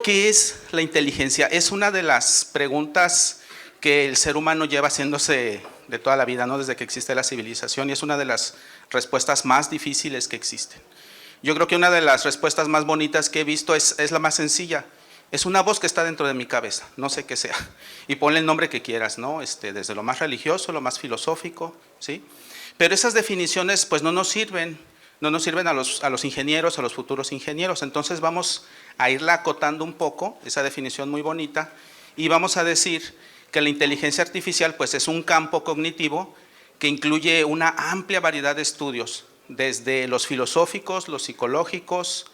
¿Qué es la inteligencia? Es una de las preguntas que el ser humano lleva haciéndose de toda la vida, ¿no? Desde que existe la civilización, y es una de las respuestas más difíciles que existen. Yo creo que una de las respuestas más bonitas que he visto es la más sencilla. Es una voz que está dentro de mi cabeza, no sé qué sea. Y ponle el nombre que quieras, ¿no? Desde lo más religioso, lo más filosófico, ¿sí? Pero esas definiciones pues no nos sirven a los ingenieros, a los futuros ingenieros. Entonces vamos a irla acotando un poco, esa definición muy bonita, y vamos a decir que la inteligencia artificial pues es un campo cognitivo que incluye una amplia variedad de estudios, desde los filosóficos, los psicológicos,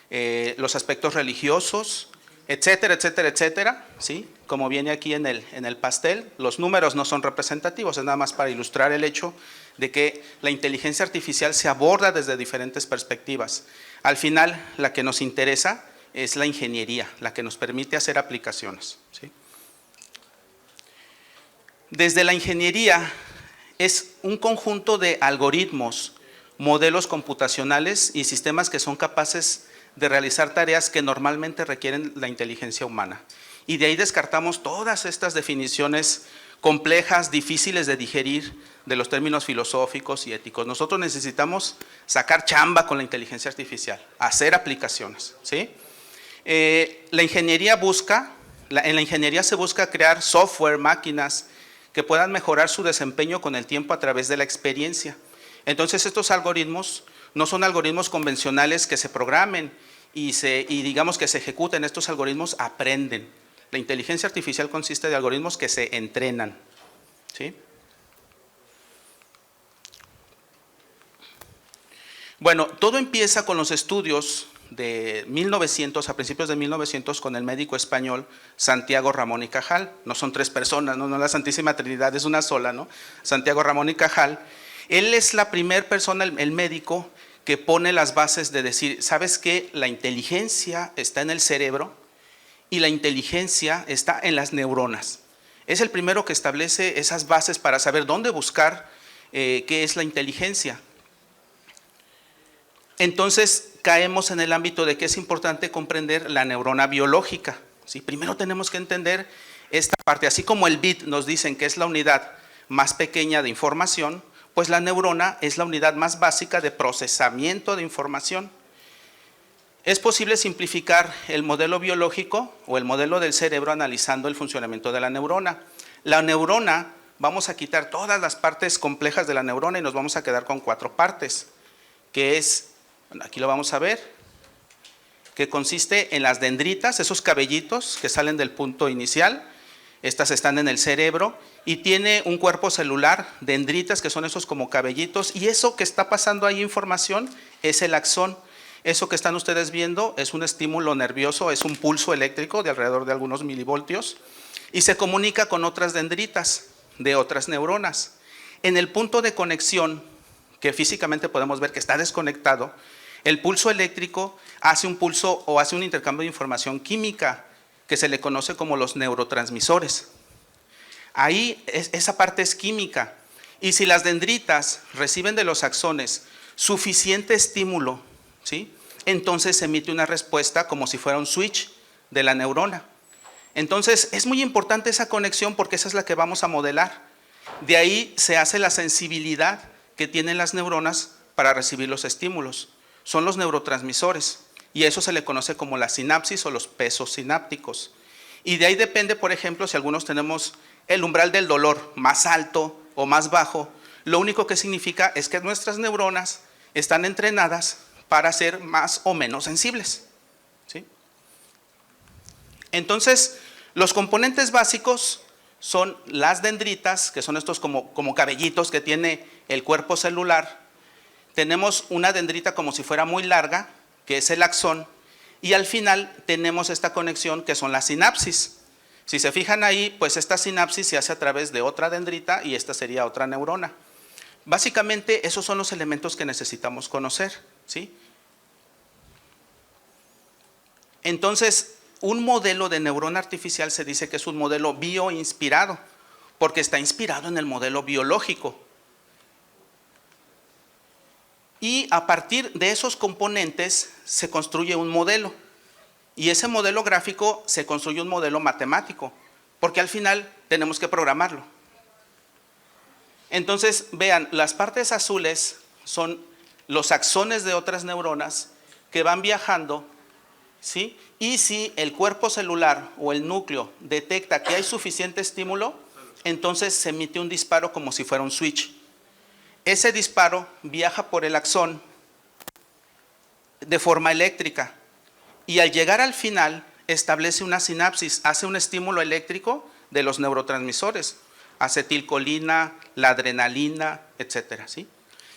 los aspectos religiosos, etcétera, etcétera, etcétera, ¿sí? Como viene aquí en el pastel, los números no son representativos, es nada más para ilustrar el hecho de que la inteligencia artificial se aborda desde diferentes perspectivas. Al final, la que nos interesa es la ingeniería, la que nos permite hacer aplicaciones, ¿sí? Desde la ingeniería es un conjunto de algoritmos, modelos computacionales y sistemas que son capaces de realizar tareas que normalmente requieren la inteligencia humana. Y de ahí descartamos todas estas definiciones complejas, difíciles de digerir, de los términos filosóficos y éticos. Nosotros necesitamos sacar chamba con la inteligencia artificial, hacer aplicaciones, ¿sí? La ingeniería en la ingeniería se busca crear software, máquinas que puedan mejorar su desempeño con el tiempo a través de la experiencia. Entonces estos algoritmos no son algoritmos convencionales que se programen y digamos que se ejecuten. Estos algoritmos aprenden. La inteligencia artificial consiste de algoritmos que se entrenan, ¿sí? Bueno, todo empieza con los estudios de 1900, a principios de 1900, con el médico español Santiago Ramón y Cajal. No son tres personas, no la Santísima Trinidad, es una sola, ¿no? Santiago Ramón y Cajal. Él es la primera persona, el médico, que pone las bases de decir, ¿sabes qué? La inteligencia está en el cerebro y la inteligencia está en las neuronas. Es el primero que establece esas bases para saber dónde buscar qué es la inteligencia. Entonces caemos en el ámbito de que es importante comprender la neurona biológica, ¿sí? Primero tenemos que entender esta parte, así como el bit nos dicen que es la unidad más pequeña de información, pues la neurona es la unidad más básica de procesamiento de información. Es posible simplificar el modelo biológico o el modelo del cerebro analizando el funcionamiento de la neurona. La neurona, vamos a quitar todas las partes complejas de la neurona y nos vamos a quedar con 4 partes, que es, bueno, aquí lo vamos a ver, que consiste en las dendritas, esos cabellitos que salen del punto inicial. Estas están en el cerebro y tiene un cuerpo celular, dendritas, que son esos como cabellitos, y eso que está pasando ahí información es el axón. Eso que están ustedes viendo es un estímulo nervioso, es un pulso eléctrico de alrededor de algunos milivoltios y se comunica con otras dendritas de otras neuronas. En el punto de conexión, que físicamente podemos ver que está desconectado, el pulso eléctrico hace un pulso o hace un intercambio de información química que se le conoce como los neurotransmisores. Ahí esa parte es química, y si las dendritas reciben de los axones suficiente estímulo, ¿sí?, entonces se emite una respuesta como si fuera un switch de la neurona. Entonces es muy importante esa conexión porque esa es la que vamos a modelar. De ahí se hace la sensibilidad que tienen las neuronas para recibir los estímulos. Son los neurotransmisores y eso se le conoce como la sinapsis o los pesos sinápticos. Y de ahí depende, por ejemplo, si algunos tenemos el umbral del dolor más alto o más bajo, lo único que significa es que nuestras neuronas están entrenadas para ser más o menos sensibles, ¿sí? Entonces, los componentes básicos son las dendritas, que son estos como cabellitos que tiene el cuerpo celular. Tenemos una dendrita como si fuera muy larga, que es el axón, y al final tenemos esta conexión que son las sinapsis. Si se fijan ahí, pues esta sinapsis se hace a través de otra dendrita y esta sería otra neurona. Básicamente esos son los elementos que necesitamos conocer, ¿sí? Entonces, un modelo de neurona artificial se dice que es un modelo bioinspirado, porque está inspirado en el modelo biológico. Y a partir de esos componentes se construye un modelo. Y ese modelo gráfico se construye un modelo matemático, porque al final tenemos que programarlo. Entonces, vean, las partes azules son los axones de otras neuronas que van viajando, ¿sí? Y si el cuerpo celular o el núcleo detecta que hay suficiente estímulo, entonces se emite un disparo como si fuera un switch. Ese disparo viaja por el axón de forma eléctrica y al llegar al final establece una sinapsis, hace un estímulo eléctrico de los neurotransmisores, acetilcolina, la adrenalina, etcétera, ¿sí?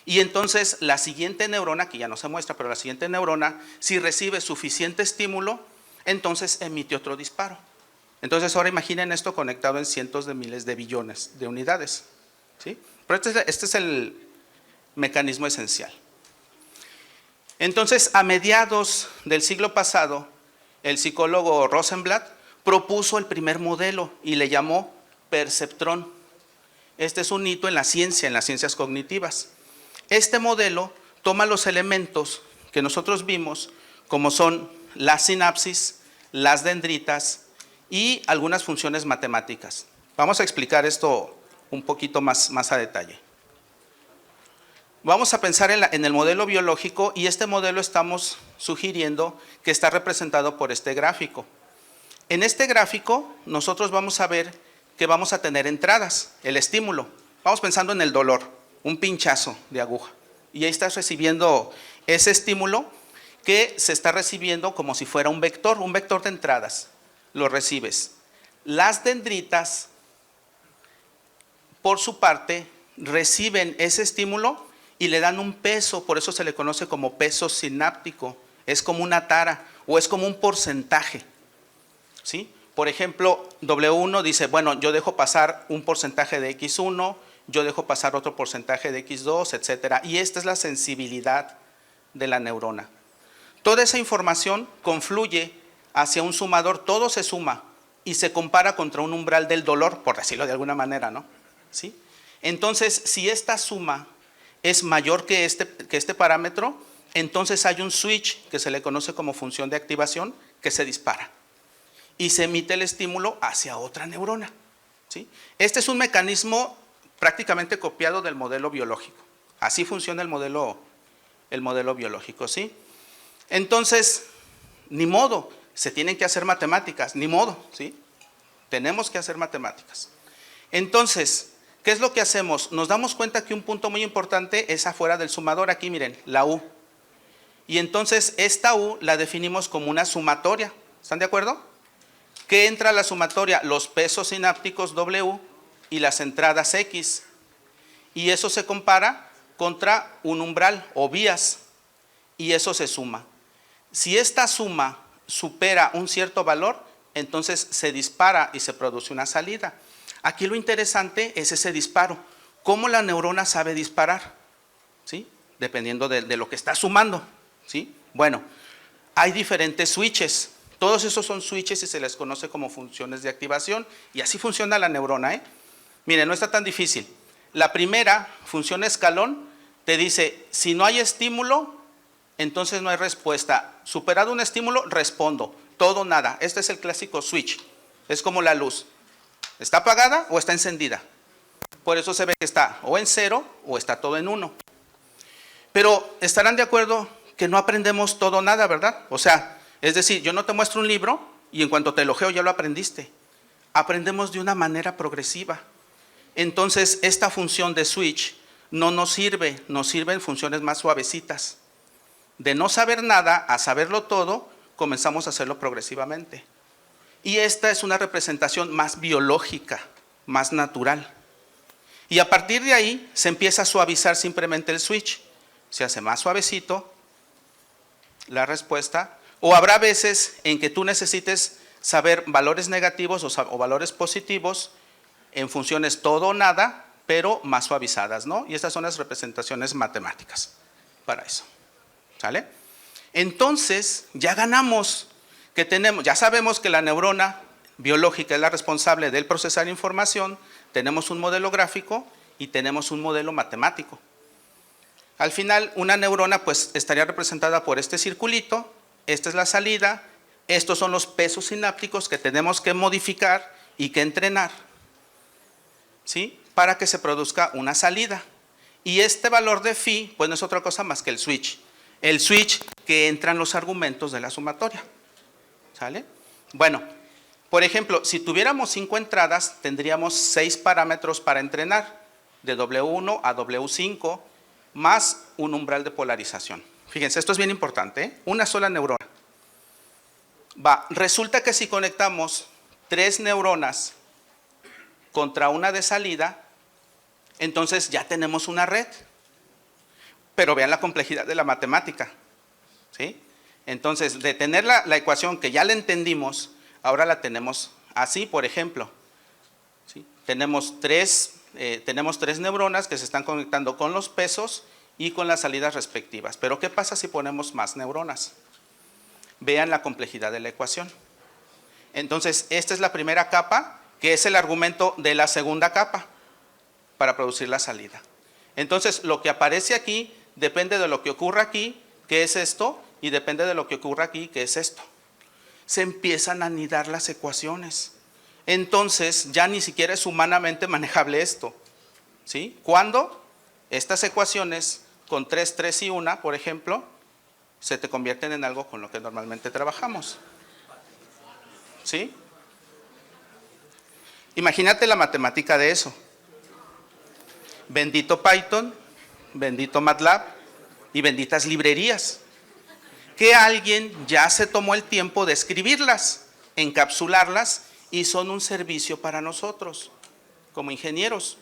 Y entonces la siguiente neurona, que ya no se muestra, pero la siguiente neurona, si recibe suficiente estímulo, entonces emite otro disparo. Entonces ahora imaginen esto conectado en cientos de miles de billones de unidades, ¿sí? Pero este es el mecanismo esencial. Entonces, a mediados del siglo pasado, el psicólogo Rosenblatt propuso el primer modelo y le llamó perceptrón. Este es un hito en la ciencia, en las ciencias cognitivas. Este modelo toma los elementos que nosotros vimos, como son las sinapsis, las dendritas y algunas funciones matemáticas. Vamos a explicar esto un poquito más a detalle. Vamos a pensar en el modelo biológico y este modelo estamos sugiriendo que está representado por este gráfico. En este gráfico nosotros vamos a ver que vamos a tener entradas, el estímulo. Vamos pensando en el dolor, un pinchazo de aguja. Y ahí estás recibiendo ese estímulo que se está recibiendo como si fuera un vector de entradas. Lo recibes. Las dendritas, por su parte, reciben ese estímulo y le dan un peso, por eso se le conoce como peso sináptico. Es como una tara o es como un porcentaje, ¿sí? Por ejemplo, W1 dice, bueno, yo dejo pasar un porcentaje de X1, yo dejo pasar otro porcentaje de X2, etcétera. Y esta es la sensibilidad de la neurona. Toda esa información confluye hacia un sumador, todo se suma y se compara contra un umbral del dolor, por decirlo de alguna manera, ¿no? ¿Sí? Entonces, si esta suma es mayor que este parámetro, entonces hay un switch que se le conoce como función de activación que se dispara y se emite el estímulo hacia otra neurona, ¿sí? Este es un mecanismo prácticamente copiado del modelo biológico. Así funciona el modelo biológico, ¿sí? Entonces, ni modo, se tienen que hacer matemáticas, ni modo, ¿sí? Tenemos que hacer matemáticas. Entonces, ¿qué es lo que hacemos? Nos damos cuenta que un punto muy importante es afuera del sumador, aquí miren, la U. Y entonces esta U la definimos como una sumatoria, ¿están de acuerdo? ¿Qué entra a la sumatoria? Los pesos sinápticos W y las entradas X. Y eso se compara contra un umbral o vías y eso se suma. Si esta suma supera un cierto valor, entonces se dispara y se produce una salida. Aquí lo interesante es ese disparo. ¿Cómo la neurona sabe disparar? ¿Sí? Dependiendo de lo que está sumando, ¿sí? Bueno, hay diferentes switches. Todos esos son switches y se les conoce como funciones de activación. Y así funciona la neurona, ¿eh? Miren, no está tan difícil. La primera, función escalón, te dice, si no hay estímulo, entonces no hay respuesta. Superado un estímulo, respondo. Todo, nada. Este es el clásico switch. Es como la luz. ¿Está apagada o está encendida? Por eso se ve que está o en 0 o está todo en 1. Pero estarán de acuerdo que no aprendemos todo nada, ¿verdad? O sea, es decir, yo no te muestro un libro y en cuanto te elogio ya lo aprendiste. Aprendemos de una manera progresiva. Entonces, esta función de switch no nos sirve, nos sirven funciones más suavecitas. De no saber nada a saberlo todo, comenzamos a hacerlo progresivamente. Y esta es una representación más biológica, más natural. Y a partir de ahí se empieza a suavizar simplemente el switch. Se hace más suavecito la respuesta. O habrá veces en que tú necesites saber valores negativos o valores positivos en funciones todo o nada, pero más suavizadas, ¿no? Y estas son las representaciones matemáticas para eso. ¿Sale? Entonces, ya ganamos. que tenemos, ya sabemos que la neurona biológica es la responsable del procesar información, tenemos un modelo gráfico y tenemos un modelo matemático. Al final, una neurona pues estaría representada por este circulito, esta es la salida, estos son los pesos sinápticos que tenemos que modificar y que entrenar, ¿sí? Para que se produzca una salida. Y este valor de phi, pues no es otra cosa más que el switch que entran los argumentos de la sumatoria, ¿sale? Bueno, por ejemplo, si tuviéramos 5 entradas, tendríamos 6 parámetros para entrenar, de W1 a W5, más un umbral de polarización. Fíjense, esto es bien importante, ¿eh? Una sola neurona. Resulta que si conectamos 3 neuronas contra una de salida, entonces ya tenemos una red. Pero vean la complejidad de la matemática, ¿sí? Entonces, de tener la ecuación que ya la entendimos, ahora la tenemos así, por ejemplo, ¿sí? Tenemos tres neuronas que se están conectando con los pesos y con las salidas respectivas. Pero ¿qué pasa si ponemos más neuronas? Vean la complejidad de la ecuación. Entonces, esta es la primera capa, que es el argumento de la segunda capa para producir la salida. Entonces, lo que aparece aquí depende de lo que ocurra aquí, que es esto, y depende de lo que ocurra aquí, que es esto. Se empiezan a anidar las ecuaciones. Entonces, ya ni siquiera es humanamente manejable esto, ¿sí? Cuando estas ecuaciones con 3, 3 y 1, por ejemplo, se te convierten en algo con lo que normalmente trabajamos, ¿sí? Imagínate la matemática de eso. Bendito Python, bendito MATLAB y benditas librerías, que alguien ya se tomó el tiempo de escribirlas, encapsularlas y son un servicio para nosotros como ingenieros,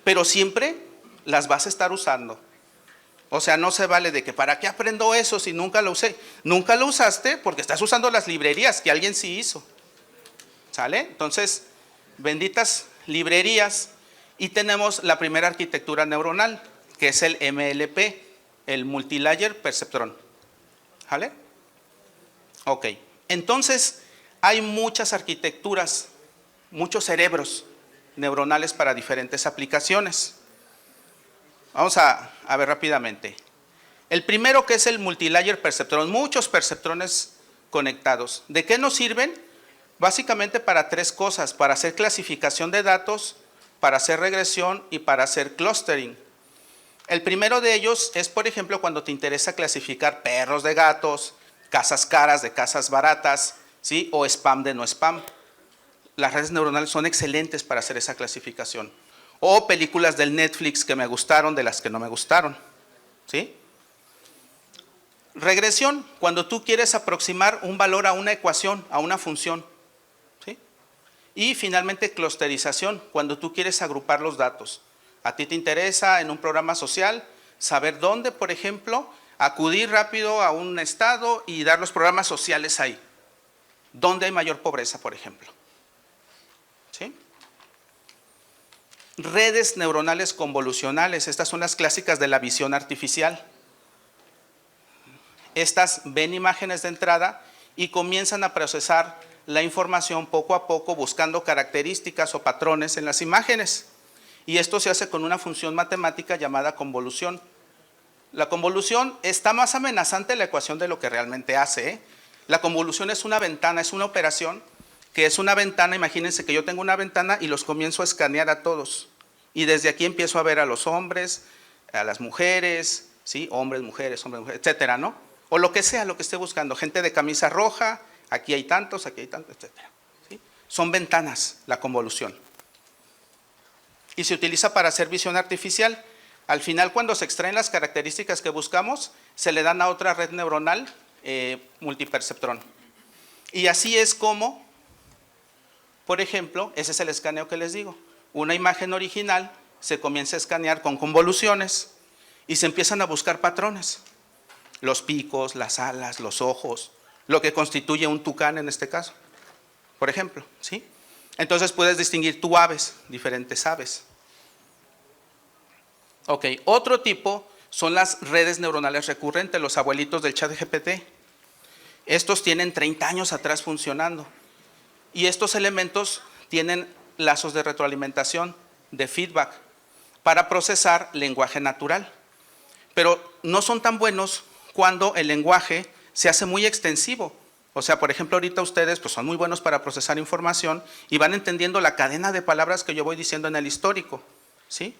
pero siempre las vas a estar usando. O sea, no se vale de que ¿para qué aprendo eso si nunca lo usé? Nunca lo usaste porque estás usando las librerías que alguien sí hizo, ¿sale? Entonces, benditas librerías. Y tenemos la primera arquitectura neuronal, que es el MLP, el Multilayer Perceptron, ¿vale? Ok, entonces hay muchas arquitecturas, muchos cerebros neuronales para diferentes aplicaciones. Vamos a ver rápidamente. El primero, que es el Multilayer Perceptron, muchos perceptrones conectados. ¿De qué nos sirven? Básicamente para 3 cosas: para hacer clasificación de datos, para hacer regresión y para hacer clustering. El primero de ellos es, por ejemplo, cuando te interesa clasificar perros de gatos, casas caras de casas baratas, ¿sí? O spam de no spam. Las redes neuronales son excelentes para hacer esa clasificación. O películas del Netflix que me gustaron de las que no me gustaron, ¿sí? Regresión, cuando tú quieres aproximar un valor a una ecuación, a una función. Y finalmente, clusterización, cuando tú quieres agrupar los datos. A ti te interesa en un programa social saber dónde, por ejemplo, acudir rápido a un estado y dar los programas sociales ahí. ¿Dónde hay mayor pobreza, por ejemplo? ¿Sí? Redes neuronales convolucionales, estas son las clásicas de la visión artificial. Estas ven imágenes de entrada y comienzan a procesar la información poco a poco buscando características o patrones en las imágenes. Y esto se hace con una función matemática llamada convolución. La convolución está más amenazante la ecuación de lo que realmente hace, ¿eh? La convolución es una ventana, es una operación que es una ventana. Imagínense que yo tengo una ventana y los comienzo a escanear a todos. Y desde aquí empiezo a ver a los hombres, a las mujeres, ¿sí? Hombres, mujeres, etcétera, ¿no? O lo que sea, lo que esté buscando. Gente de camisa roja, aquí hay tantos, etcétera, ¿sí? Son ventanas, la convolución. Y se utiliza para hacer visión artificial. Al final, cuando se extraen las características que buscamos, se le dan a otra red neuronal multiperceptrón. Y así es como, por ejemplo, ese es el escaneo que les digo. Una imagen original se comienza a escanear con convoluciones y se empiezan a buscar patrones. Los picos, las alas, los ojos, lo que constituye un tucán en este caso, por ejemplo, ¿sí? Entonces puedes distinguir tú aves, diferentes aves. Ok, otro tipo son las redes neuronales recurrentes, los abuelitos del ChatGPT, Estos tienen 30 años atrás funcionando. Y estos elementos tienen lazos de retroalimentación, de feedback, para procesar lenguaje natural. Pero no son tan buenos cuando el lenguaje se hace muy extensivo. O sea, por ejemplo, ahorita ustedes pues, son muy buenos para procesar información y van entendiendo la cadena de palabras que yo voy diciendo en el histórico, ¿sí?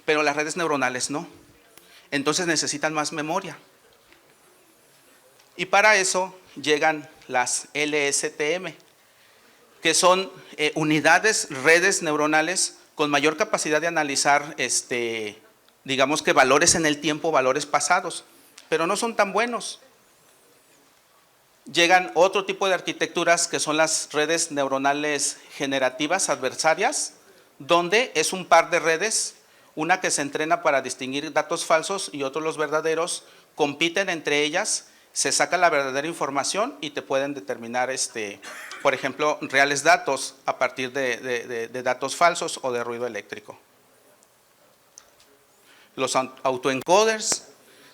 Pero las redes neuronales no. Entonces necesitan más memoria. Y para eso llegan las LSTM, que son unidades, redes neuronales con mayor capacidad de analizar, digamos que valores en el tiempo, valores pasados, pero no son tan buenos. Llegan otro tipo de arquitecturas que son las redes neuronales generativas adversarias, donde es un par de redes, una que se entrena para distinguir datos falsos y otros los verdaderos, compiten entre ellas, se saca la verdadera información y te pueden determinar, por ejemplo, reales datos a partir de datos falsos o de ruido eléctrico. Los autoencoders,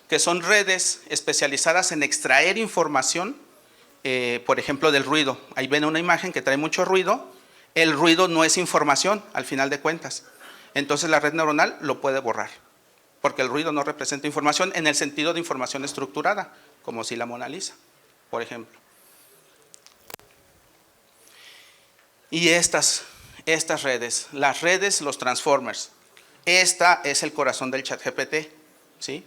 que son redes especializadas en extraer información, por ejemplo, del ruido. Ahí ven una imagen que trae mucho ruido. El ruido no es información, al final de cuentas. Entonces la red neuronal lo puede borrar, porque el ruido no representa información en el sentido de información estructurada, como si la Mona Lisa, por ejemplo. Y estas redes, las redes, los transformers, esta es el corazón del ChatGPT, ¿sí?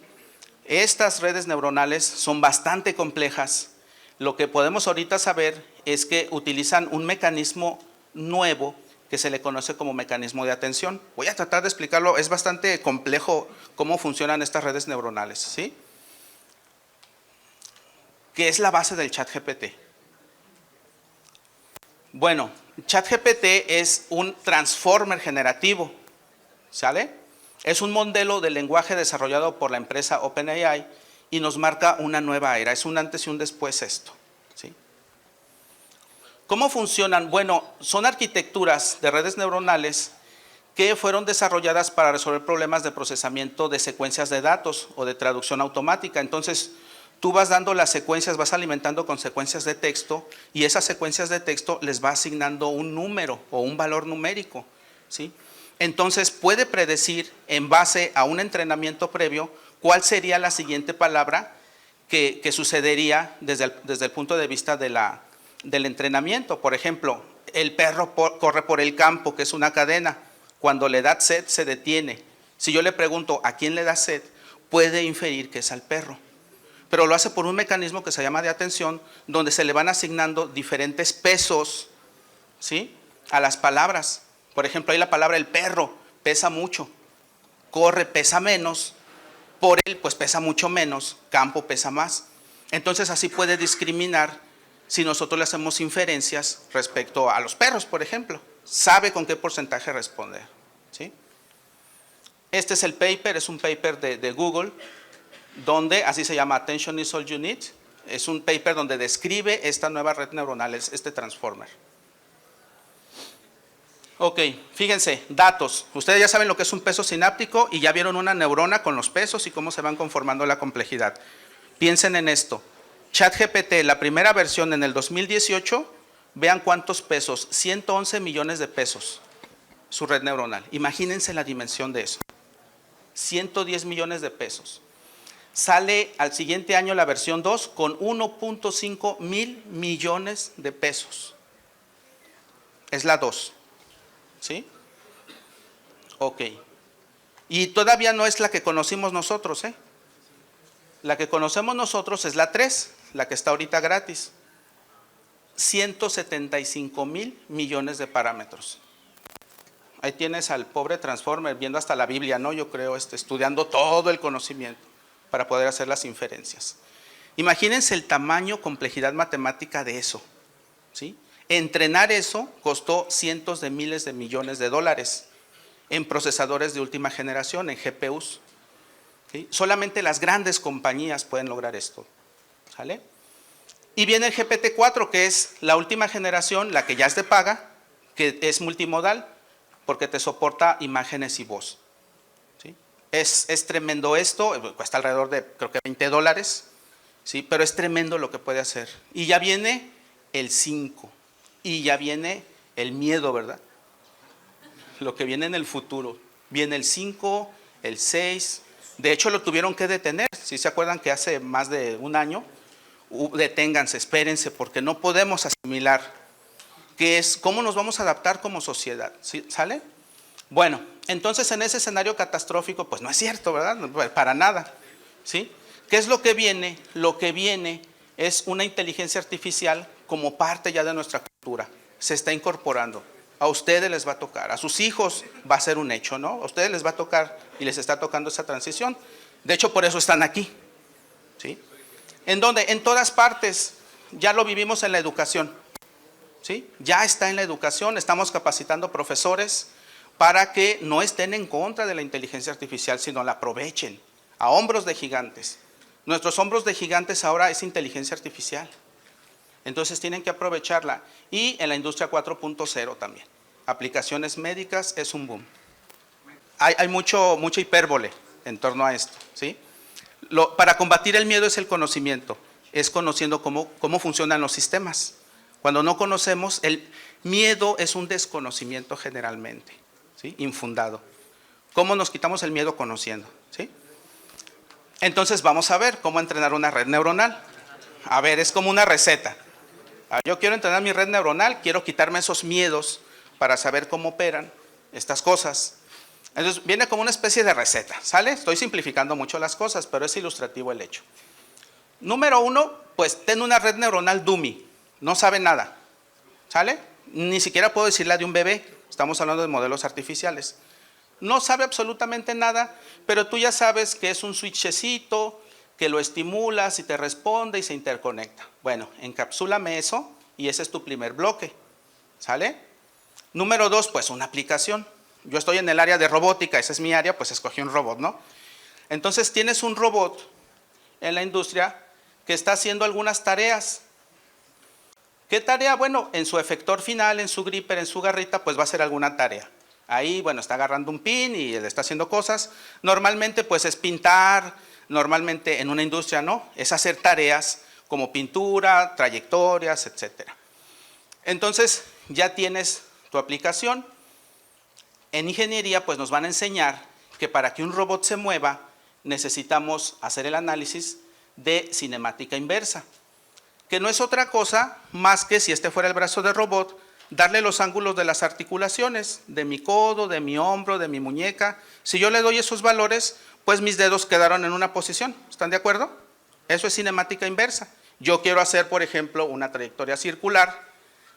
Estas redes neuronales son bastante complejas. Lo que podemos ahorita saber es que utilizan un mecanismo nuevo que se le conoce como mecanismo de atención. Voy a tratar de explicarlo, es bastante complejo cómo funcionan estas redes neuronales, ¿sí? ¿Qué es la base del ChatGPT? Bueno, ChatGPT es un transformer generativo, ¿sale? Es un modelo de lenguaje desarrollado por la empresa OpenAI y nos marca una nueva era, es un antes y un después esto, ¿sí? ¿Cómo funcionan? Bueno, son arquitecturas de redes neuronales que fueron desarrolladas para resolver problemas de procesamiento de secuencias de datos o de traducción automática. Entonces, tú vas dando las secuencias, vas alimentando con secuencias de texto y esas secuencias de texto les va asignando un número o un valor numérico, ¿sí? Entonces, puede predecir en base a un entrenamiento previo cuál sería la siguiente palabra que sucedería desde el punto de vista del entrenamiento. Por ejemplo, el perro corre por el campo, que es una cadena. Cuando le da sed, se detiene. Si yo le pregunto a quién le da sed, puede inferir que es al perro. Pero lo hace por un mecanismo que se llama de atención, donde se le van asignando diferentes pesos, ¿sí?, a las palabras. Por ejemplo, ahí la palabra el perro pesa mucho, corre pesa menos, por él pues pesa mucho menos, campo pesa más. Entonces así puede discriminar si nosotros le hacemos inferencias respecto a los perros, por ejemplo. Sabe con qué porcentaje responder, ¿sí? Este es el paper, es un paper de Google, donde así se llama Attention is all you need. Es un paper donde describe esta nueva red neuronal, este transformer. Ok, fíjense, datos. Ustedes ya saben lo que es un peso sináptico y ya vieron una neurona con los pesos y cómo se van conformando la complejidad. Piensen en esto. ChatGPT, la primera versión en el 2018, vean cuántos pesos, 111 millones de pesos, su red neuronal. Imagínense la dimensión de eso. 110 millones de pesos. Sale al siguiente año la versión 2 con 1.5 mil millones de pesos. Es la 2. ¿Sí? Ok. Y todavía no es la que conocimos nosotros, ¿eh? La que conocemos nosotros es la 3, la que está ahorita gratis. 175 mil millones de parámetros. Ahí tienes al pobre Transformer viendo hasta la Biblia, ¿no? Yo creo, estudiando todo el conocimiento para poder hacer las inferencias. Imagínense el tamaño, complejidad matemática de eso, ¿sí? Entrenar eso costó cientos de miles de millones de dólares en procesadores de última generación, en GPUs. ¿Sí? Solamente las grandes compañías pueden lograr esto, ¿sale? Y viene el GPT-4, que es la última generación, la que ya es de paga, que es multimodal, porque te soporta imágenes y voz. ¿Sí? Es tremendo esto, cuesta alrededor de, creo que $20, ¿sí? Pero es tremendo lo que puede hacer. Y ya viene el 5, y ya viene el miedo, ¿verdad? Lo que viene en el futuro. Viene el 5, el 6. De hecho, lo tuvieron que detener. Si se acuerdan que hace más de un año, deténganse, espérense, porque no podemos asimilar qué es, cómo nos vamos a adaptar como sociedad. ¿Sí? ¿Sale? Bueno, entonces en ese escenario catastrófico, pues no es cierto, ¿verdad? Para nada. ¿Sí? ¿Qué es lo que viene? Lo que viene es una inteligencia artificial como parte ya de nuestra cultura. Se está incorporando. A ustedes les va a tocar, a sus hijos va a ser un hecho, ¿no? A ustedes les va a tocar y les está tocando esa transición. De hecho, por eso están aquí. ¿Sí? ¿En dónde? En todas partes. Ya lo vivimos en la educación. ¿Sí? Ya está en la educación, estamos capacitando profesores para que no estén en contra de la inteligencia artificial, sino la aprovechen a hombros de gigantes. Nuestros hombros de gigantes ahora es inteligencia artificial. Entonces tienen que aprovecharla. Y en la industria 4.0 también. Aplicaciones médicas es un boom. Hay mucha hipérbole en torno a esto, ¿sí? Para combatir el miedo es el conocimiento. Es conociendo cómo funcionan los sistemas. Cuando no conocemos, el miedo es un desconocimiento generalmente, ¿sí? Infundado. ¿Cómo nos quitamos el miedo? Conociendo, ¿sí? Entonces vamos a ver cómo entrenar una red neuronal. A ver, es como una receta. Yo quiero entrenar mi red neuronal, quiero quitarme esos miedos para saber cómo operan estas cosas. Entonces viene como una especie de receta, ¿sale? Estoy simplificando mucho las cosas, pero es ilustrativo el hecho. Número 1, pues ten una red neuronal dummy, no sabe nada, ¿sale? Ni siquiera puedo decir la de un bebé, estamos hablando de modelos artificiales. No sabe absolutamente nada, pero tú ya sabes que es un switchecito, que lo estimulas y te responde y se interconecta. Bueno, encapsúlame eso y ese es tu primer bloque, ¿sale? Número 2, pues una aplicación. Yo estoy en el área de robótica, esa es mi área, pues escogí un robot, ¿no? Entonces tienes un robot en la industria que está haciendo algunas tareas. ¿Qué tarea? Bueno, en su efector final, en su gripper, en su garrita, pues va a hacer alguna tarea. Ahí, bueno, está agarrando un pin y le está haciendo cosas. Normalmente, pues es pintar, normalmente en una industria, ¿no? Es hacer tareas como pintura, trayectorias, etcétera. Entonces, ya tienes tu aplicación. En ingeniería, pues nos van a enseñar que para que un robot se mueva, necesitamos hacer el análisis de cinemática inversa, que no es otra cosa más que, si este fuera el brazo del robot, darle los ángulos de las articulaciones, de mi codo, de mi hombro, de mi muñeca. Si yo le doy esos valores, pues mis dedos quedaron en una posición. ¿Están de acuerdo? Eso es cinemática inversa. Yo quiero hacer, por ejemplo, una trayectoria circular,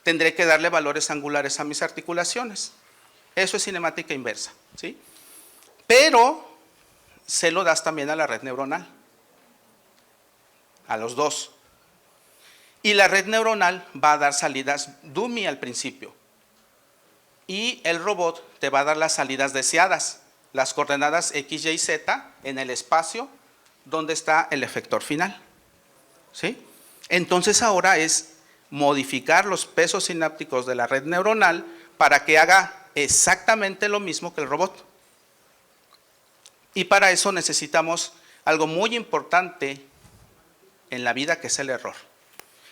tendré que darle valores angulares a mis articulaciones. Eso es cinemática inversa, ¿sí? Pero se lo das también a la red neuronal, a los dos. Y la red neuronal va a dar salidas dummy al principio. Y el robot te va a dar las salidas deseadas, las coordenadas X, Y, Z en el espacio donde está el efector final, ¿sí? Entonces ahora es modificar los pesos sinápticos de la red neuronal para que haga exactamente lo mismo que el robot. Y para eso necesitamos algo muy importante en la vida, que es el error.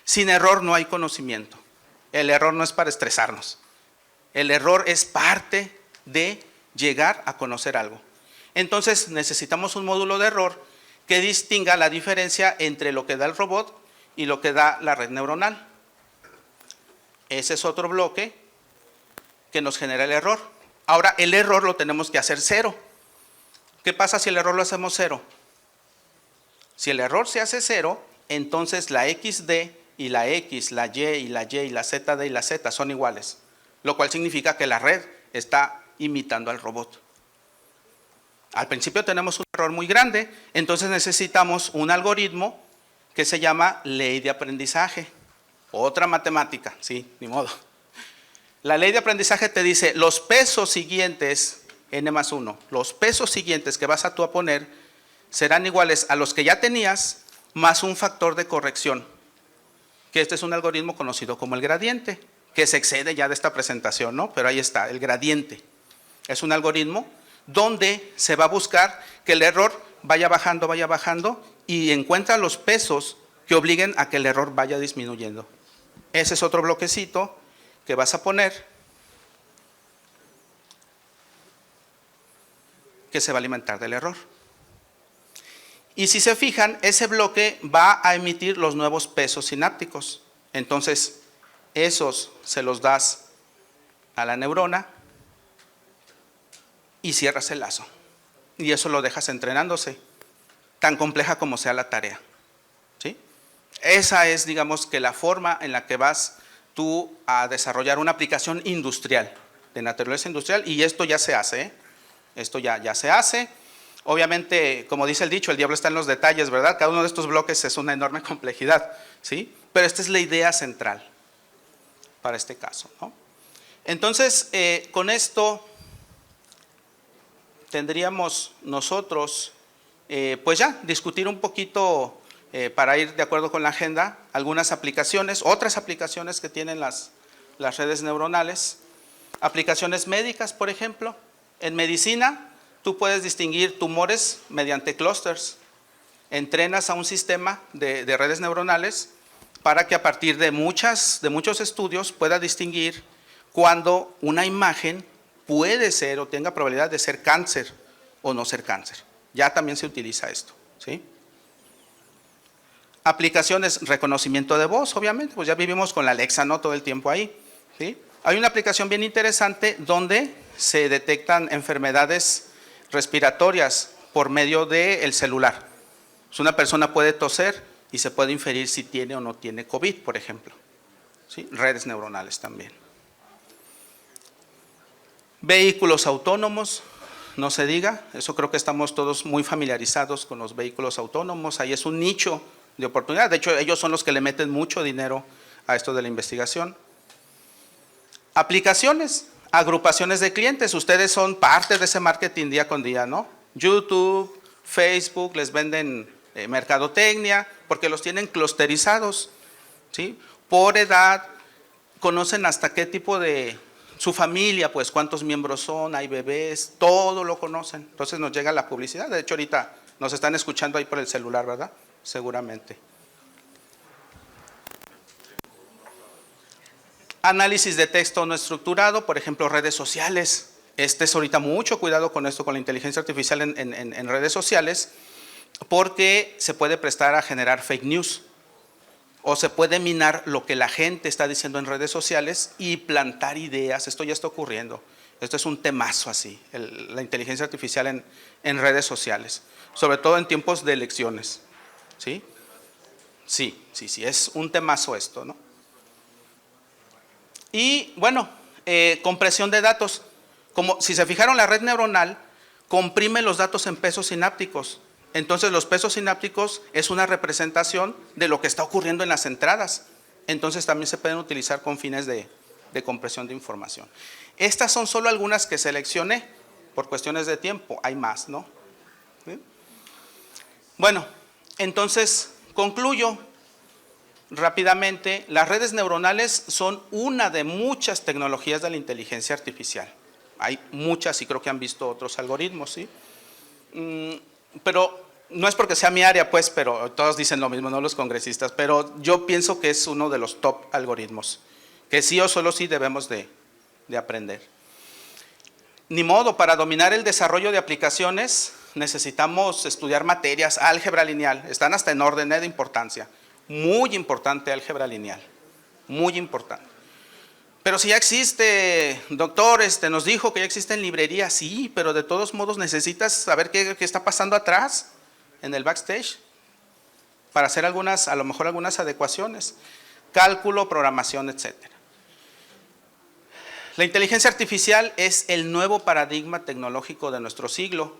Sin error no hay conocimiento. El error no es para estresarnos. El error es parte de llegar a conocer algo. Entonces necesitamos un módulo de error que distinga la diferencia entre lo que da el robot y lo que da la red neuronal. Ese es otro bloque que nos genera el error. Ahora, el error lo tenemos que hacer cero. ¿Qué pasa si el error lo hacemos cero? Si el error se hace cero, entonces la XD y la X, la Y y la ZD y la Z son iguales, lo cual significa que la red está imitando al robot. Al principio tenemos un error muy grande, entonces necesitamos un algoritmo que se llama ley de aprendizaje. Otra matemática, sí, ni modo. La ley de aprendizaje te dice, los pesos siguientes, n más 1, los pesos siguientes que vas a tú a poner serán iguales a los que ya tenías, más un factor de corrección, que este es un algoritmo conocido como el gradiente, que se excede ya de esta presentación, ¿no? Pero ahí está, el gradiente. Es un algoritmo donde se va a buscar que el error vaya bajando y encuentra los pesos que obliguen a que el error vaya disminuyendo. Ese es otro bloquecito que vas a poner, que se va a alimentar del error. Y si se fijan, ese bloque va a emitir los nuevos pesos sinápticos. Entonces, esos se los das a la neurona y cierras el lazo. Y eso lo dejas entrenándose, tan compleja como sea la tarea. ¿Sí? Esa es, digamos, que la forma en la que vas tú a desarrollar una aplicación industrial, de naturaleza industrial, y esto ya se hace, ¿eh? Esto ya se hace. Obviamente, como dice el dicho, el diablo está en los detalles, ¿verdad? Cada uno de estos bloques es una enorme complejidad, ¿sí? Pero esta es la idea central para este caso, ¿no? Entonces, con esto tendríamos nosotros, pues ya, discutir un poquito, para ir de acuerdo con la agenda, algunas aplicaciones, otras aplicaciones que tienen las redes neuronales, aplicaciones médicas, por ejemplo. En medicina, tú puedes distinguir tumores mediante clústeres. Entrenas a un sistema de redes neuronales para que a partir de muchos estudios pueda distinguir cuando una imagen puede ser o tenga probabilidad de ser cáncer o no ser cáncer. Ya también se utiliza esto, ¿sí? Aplicaciones, reconocimiento de voz, obviamente, pues ya vivimos con la Alexa, ¿no? Todo el tiempo ahí, ¿sí? Hay una aplicación bien interesante donde se detectan enfermedades respiratorias por medio del celular. Pues una persona puede toser y se puede inferir si tiene o no tiene COVID, por ejemplo, ¿sí? Redes neuronales también. Vehículos autónomos, no se diga, eso creo que estamos todos muy familiarizados con los vehículos autónomos, ahí es un nicho de oportunidad, de hecho ellos son los que le meten mucho dinero a esto de la investigación. Aplicaciones, agrupaciones de clientes, ustedes son parte de ese marketing día con día, ¿no? YouTube, Facebook, les venden mercadotecnia, porque los tienen clusterizados, ¿sí? Por edad, conocen hasta qué tipo de su familia, pues cuántos miembros son, hay bebés, todo lo conocen. Entonces nos llega la publicidad, de hecho ahorita nos están escuchando ahí por el celular, ¿verdad? Seguramente. Análisis de texto no estructurado, por ejemplo, redes sociales. Es ahorita mucho cuidado con esto, con la inteligencia artificial en redes sociales, porque se puede prestar a generar fake news o se puede minar lo que la gente está diciendo en redes sociales y plantar ideas. Esto ya está ocurriendo. Esto es un temazo así, la inteligencia artificial en redes sociales, sobre todo en tiempos de elecciones. ¿Sí? Sí, es un temazo esto, ¿no? Y bueno, compresión de datos. Como si se fijaron, la red neuronal comprime los datos en pesos sinápticos. Entonces los pesos sinápticos es una representación de lo que está ocurriendo en las entradas. Entonces también se pueden utilizar con fines de compresión de información. Estas son solo algunas que seleccioné por cuestiones de tiempo. Hay más, ¿no? ¿Sí? Bueno, entonces concluyo rápidamente. Las redes neuronales son una de muchas tecnologías de la inteligencia artificial. Hay muchas y creo que han visto otros algoritmos, ¿sí? Pero no es porque sea mi área, pues, pero todos dicen lo mismo, no los congresistas, pero yo pienso que es uno de los top algoritmos, que sí o solo sí debemos de aprender. Ni modo, para dominar el desarrollo de aplicaciones necesitamos estudiar materias, álgebra lineal, están hasta en orden de importancia. Muy importante álgebra lineal, muy importante. Pero si ya existe, doctor, nos dijo que ya existe en librería, sí, pero de todos modos necesitas saber qué está pasando atrás, en el backstage, para hacer algunas, a lo mejor algunas adecuaciones, cálculo, programación, etcétera. La inteligencia artificial es el nuevo paradigma tecnológico de nuestro siglo.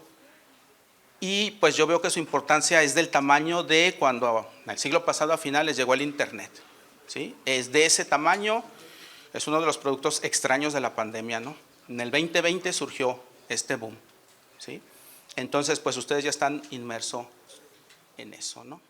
Y pues yo veo que su importancia es del tamaño de cuando en el siglo pasado a finales llegó el internet, ¿sí? Es de ese tamaño, es uno de los productos extraños de la pandemia, ¿no? En el 2020 surgió este boom, ¿sí? Entonces pues ustedes ya están inmersos en eso, ¿no?